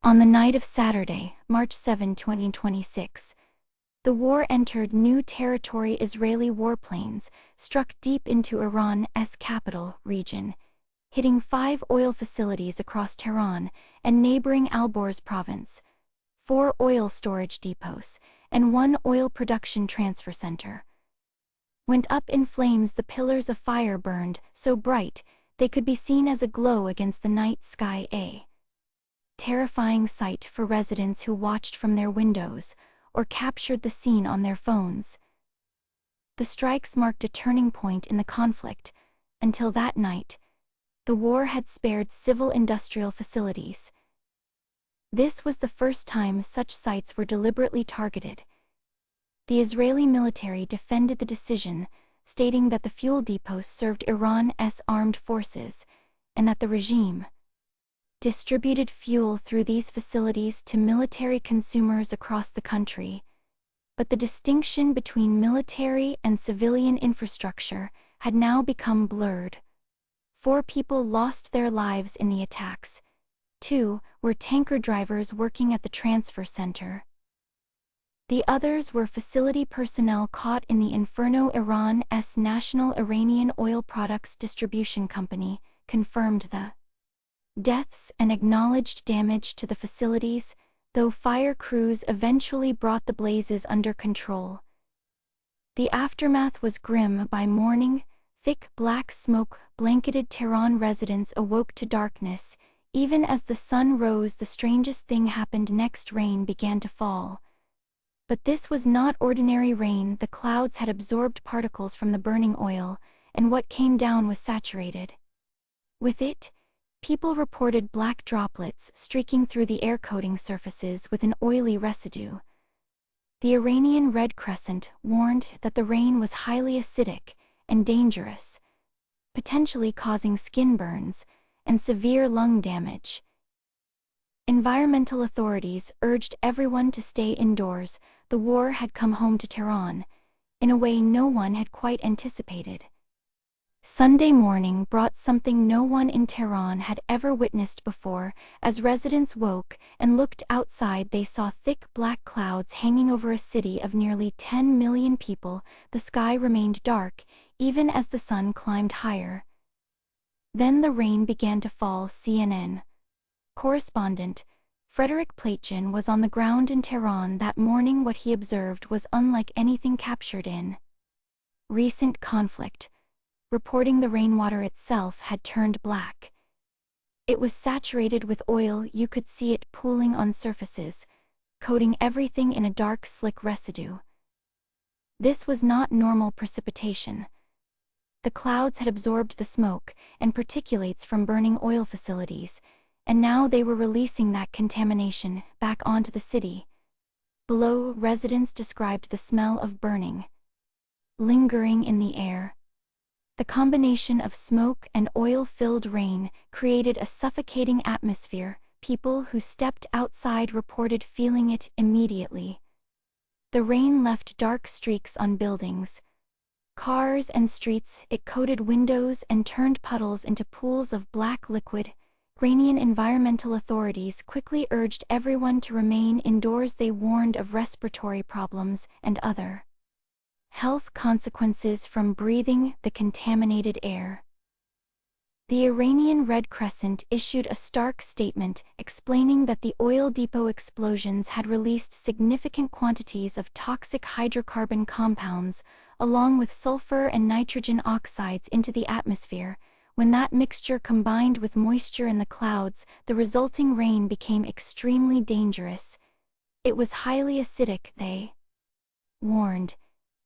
On the night of Saturday, March 7, 2026, the war entered new territory. Israeli warplanes struck deep into Iran's capital region, hitting 5 oil facilities across Tehran and neighboring Alborz province, 4 oil storage depots, and 1 oil production transfer center. Went up in flames. The pillars of fire burned so bright they could be seen as a glow against the night sky, a terrifying sight for residents who watched from their windows or captured the scene on their phones. The strikes marked a turning point in the conflict. Until that night, the war had spared civil industrial facilities. This was the first time such sites were deliberately targeted. The Israeli military defended the decision, stating that the fuel depots served Iran's armed forces, and that the regime distributed fuel through these facilities to military consumers across the country. But the distinction between military and civilian infrastructure had now become blurred. 4 people lost their lives in the attacks. 2 were tanker drivers working at the transfer center. The others were facility personnel caught in the inferno. Iran's national Iranian oil products distribution company confirmed the deaths and acknowledged damage to the facilities, though fire crews eventually brought the blazes under control. The aftermath was grim. By morning, thick black smoke blanketed Tehran. Residents awoke to darkness. Even as the sun rose, the strangest thing happened next. Rain began to fall. But this was not ordinary rain. The clouds had absorbed particles from the burning oil, and what came down was saturated with it. People reported black droplets streaking through the air coating surfaces with an oily residue. The Iranian Red Crescent warned that the rain was highly acidic and dangerous, potentially causing skin burns and severe lung damage. Environmental authorities urged everyone to stay indoors. The war had come home to Tehran in a way no one had quite anticipated. Sunday morning brought something no one in Tehran had ever witnessed before. As residents woke and looked outside, they saw thick black clouds hanging over a city of nearly 10 million people. The sky remained dark even as the sun climbed higher. Then the rain began to fall. CNN correspondent Frederick Platjen was on the ground in Tehran that morning. What he observed was unlike anything captured in recent conflict. Reporting the rainwater itself had turned black. It was saturated with oil. You could see it pooling on surfaces, coating everything in a dark, slick residue. This was not normal precipitation. The clouds had absorbed the smoke and particulates from burning oil facilities, and now they were releasing that contamination back onto the city. Below, residents described the smell of burning lingering in the air. The combination of smoke and oil-filled rain created a suffocating atmosphere. People who stepped outside reported feeling it immediately. The rain left dark streaks on buildings, cars, and streets. It coated windows and turned puddles into pools of black liquid. Iranian environmental authorities quickly urged everyone to remain indoors. They warned of respiratory problems and other health consequences from breathing the contaminated air. The Iranian Red Crescent issued a stark statement explaining that the oil depot explosions had released significant quantities of toxic hydrocarbon compounds, along with sulfur and nitrogen oxides, into the atmosphere. When that mixture combined with moisture in the clouds, the resulting rain became extremely dangerous. It was highly acidic, they warned.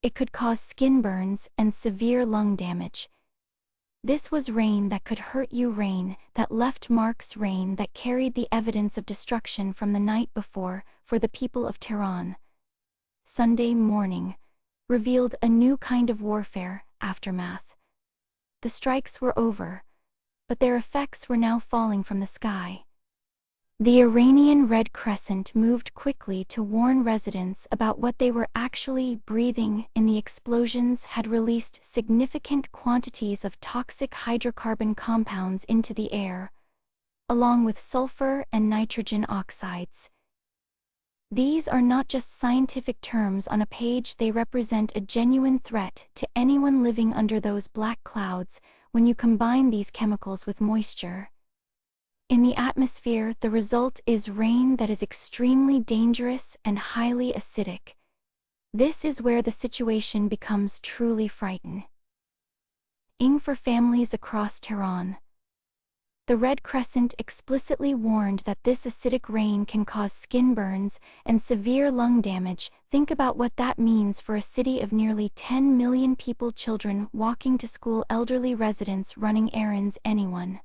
It could cause skin burns and severe lung damage. This was rain that could hurt you, rain that left marks, rain that carried the evidence of destruction from the night before. For the people of Tehran, Sunday morning revealed a new kind of warfare aftermath. The strikes were over, but their effects were now falling from the sky. The Iranian Red Crescent moved quickly to warn residents about what they were actually breathing in. The explosions had released significant quantities of toxic hydrocarbon compounds into the air, along with sulfur and nitrogen oxides. These are not just scientific terms on a page, they represent a genuine threat to anyone living under those black clouds when you combine these chemicals with moisture. In the atmosphere, the result is rain that is extremely dangerous and highly acidic. This is where the situation becomes truly frightening for families across Tehran. The Red Crescent explicitly warned that this acidic rain can cause skin burns and severe lung damage. Think about what that means for a city of nearly 10 million people: children walking to school, elderly residents running errands, anyone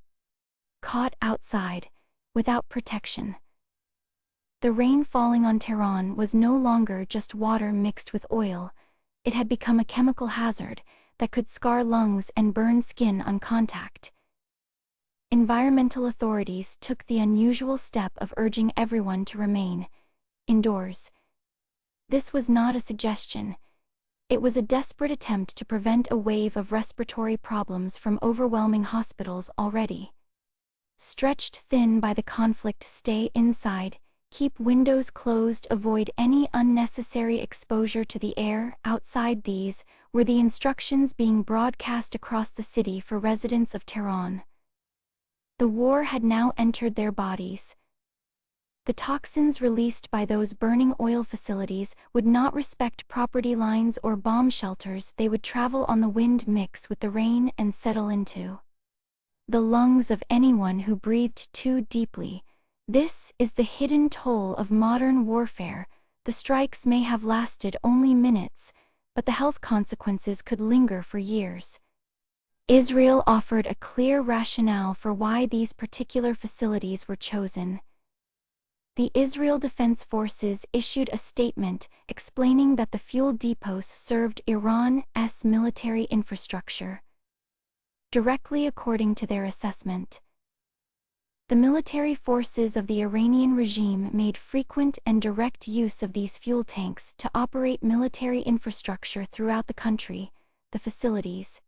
caught outside without protection. The rain falling on Tehran was no longer just water mixed with oil. It had become a chemical hazard that could scar lungs and burn skin on contact. Environmental authorities took the unusual step of urging everyone to remain indoors. This was not a suggestion. It was a desperate attempt to prevent a wave of respiratory problems from overwhelming hospitals already stretched thin by the conflict. Stay inside, keep windows closed, avoid any unnecessary exposure to the air outside. These were the instructions being broadcast across the city for residents of Tehran. The war had now entered their bodies. The toxins released by those burning oil facilities would not respect property lines or bomb shelters. They would travel on the wind, mix with the rain, and settle into the lungs of anyone who breathed too deeply. This is the hidden toll of modern warfare. The strikes may have lasted only minutes, but the health consequences could linger for years. Israel offered a clear rationale for why these particular facilities were chosen. The Israel Defense Forces issued a statement explaining that the fuel depots served Iran's military infrastructure directly. According to their assessment, the military forces of the Iranian regime made frequent and direct use of these fuel tanks to operate military infrastructure throughout the country. The facilities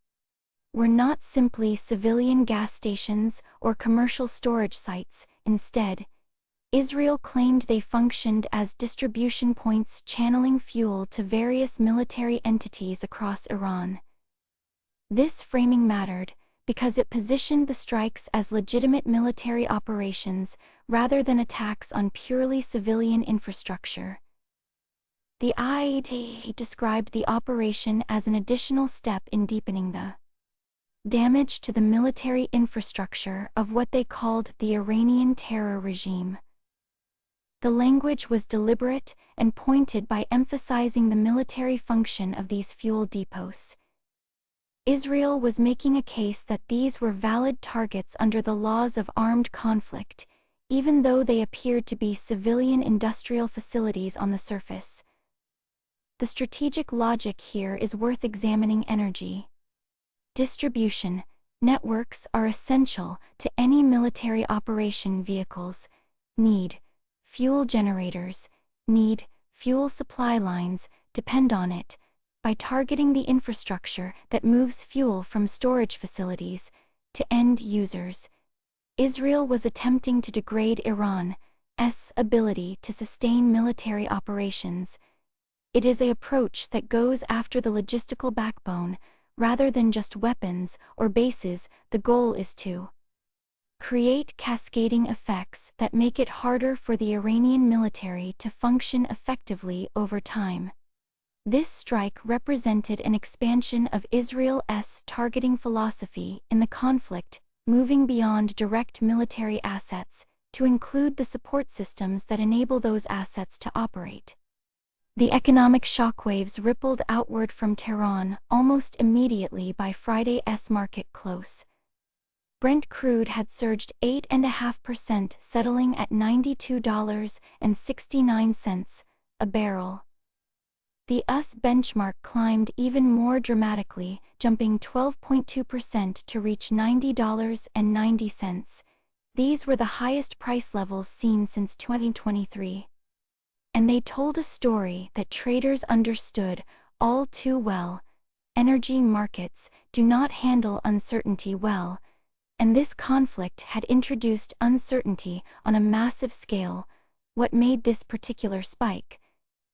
were not simply civilian gas stations or commercial storage sites. Instead, Israel claimed they functioned as distribution points, channeling fuel to various military entities across Iran. This framing mattered because it positioned the strikes as legitimate military operations rather than attacks on purely civilian infrastructure. The IAEA described the operation as an additional step in deepening the damage to the military infrastructure of what they called the Iranian terror regime. The language was deliberate and pointed by emphasizing the military function of these fuel depots. Israel was making a case that these were valid targets under the laws of armed conflict, even though they appeared to be civilian industrial facilities on the surface. The strategic logic here is worth examining. Energy distribution networks are essential to any military operation. Vehicles need fuel, generators need fuel, supply lines depend on it. By targeting the infrastructure that moves fuel from storage facilities to end users, Israel was attempting to degrade Iran's ability to sustain military operations. It is an approach that goes after the logistical backbone rather than just weapons or bases. The goal is to create cascading effects that make it harder for the Iranian military to function effectively over time. This strike represented an expansion of Israel's targeting philosophy in the conflict, moving beyond direct military assets to include the support systems that enable those assets to operate. The economic shockwaves rippled outward from Tehran almost immediately. By Friday's market close, Brent crude had surged 8.5%, settling at $92.69 a barrel. The US benchmark climbed even more dramatically, jumping 12.2% to reach $90.90. These were the highest price levels seen since 2023. And they told a story that traders understood all too well. Energy markets do not handle uncertainty well. And this conflict had introduced uncertainty on a massive scale. What made this particular spike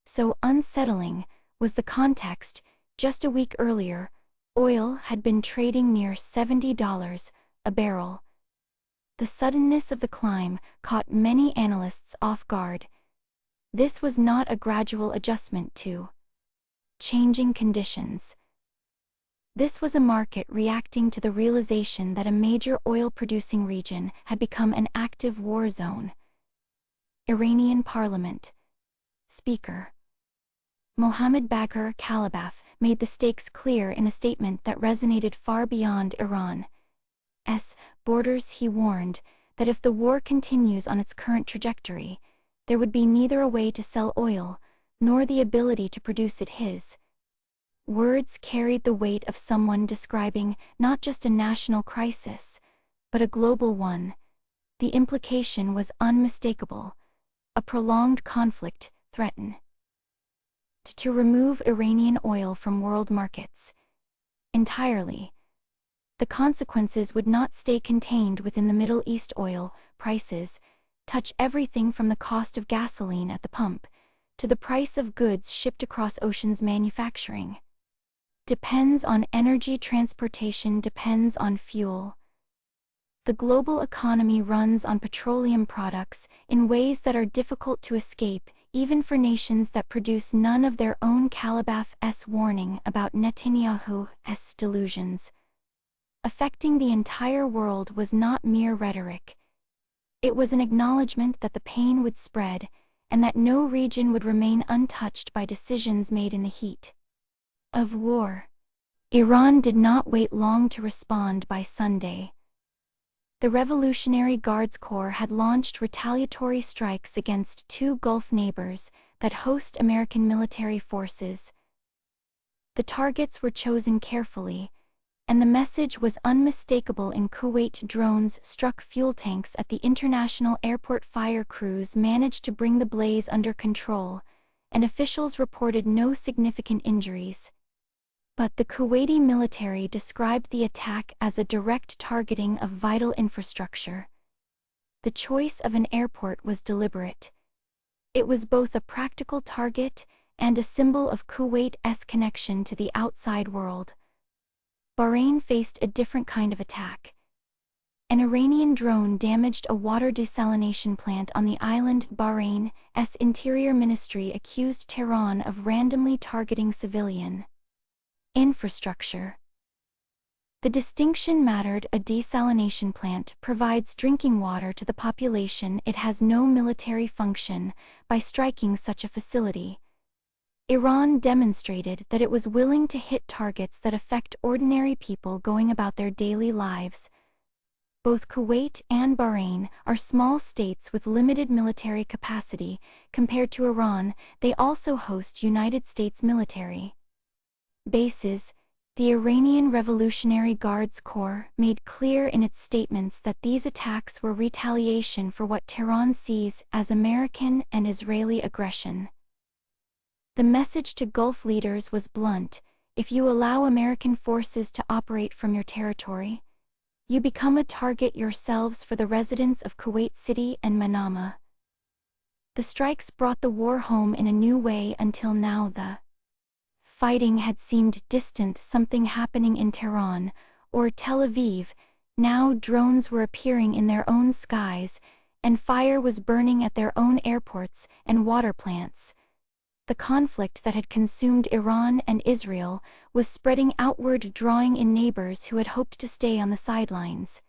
so unsettling was the context. Just a week earlier, oil had been trading near $70 a barrel. The suddenness of the climb caught many analysts off guard. This was not a gradual adjustment to changing conditions. This was a market reacting to the realization that a major oil-producing region had become an active war zone. Iranian Parliament Speaker Mohammad Bagher Kalibaf made the stakes clear in a statement that resonated far beyond Iran's borders. He warned that if the war continues on its current trajectory, there would be neither a way to sell oil nor the ability to produce it. His words carried the weight of someone describing not just a national crisis, but a global one. The implication was unmistakable. A prolonged conflict threatened to remove Iranian oil from world markets entirely. The consequences would not stay contained within the Middle East. Oil prices touch everything from the cost of gasoline at the pump to the price of goods shipped across oceans. Manufacturing depends on energy, transportation depends on fuel. The global economy runs on petroleum products in ways that are difficult to escape, even for nations that produce none of their own. Kalibaf's warning about Netanyahu's delusions affecting the entire world was not mere rhetoric. It was an acknowledgement that the pain would spread, and that no region would remain untouched by decisions made in the heat of war. Iran did not wait long to respond. By Sunday, the Revolutionary Guards Corps had launched retaliatory strikes against two Gulf neighbors that host American military forces. The targets were chosen carefully, and the message was unmistakable. In Kuwait, drones struck fuel tanks at the international airport. Fire crews managed to bring the blaze under control, and officials reported no significant injuries. But the Kuwaiti military described the attack as a direct targeting of vital infrastructure. The choice of an airport was deliberate. It was both a practical target and a symbol of Kuwait's connection to the outside world. Bahrain faced a different kind of attack. An Iranian drone damaged a water desalination plant on the island. Bahrain's Interior Ministry accused Tehran of randomly targeting civilian infrastructure. The distinction mattered. A desalination plant provides drinking water to the population. It has no military function. By striking such a facility, Iran demonstrated that it was willing to hit targets that affect ordinary people going about their daily lives. Both Kuwait and Bahrain are small states with limited military capacity compared to Iran. They also host United States military bases. The Iranian Revolutionary Guards Corps made clear in its statements that these attacks were retaliation for what Tehran sees as American and Israeli aggression. The message to Gulf leaders was blunt: if you allow American forces to operate from your territory, you become a target yourselves. For the residents of Kuwait City and Manama, the strikes brought the war home in a new way. Until now, the fighting had seemed distant, something happening in Tehran or Tel Aviv. Now drones were appearing in their own skies, and fire was burning at their own airports and water plants. The conflict that had consumed Iran and Israel was spreading outward, drawing in neighbors who had hoped to stay on the sidelines.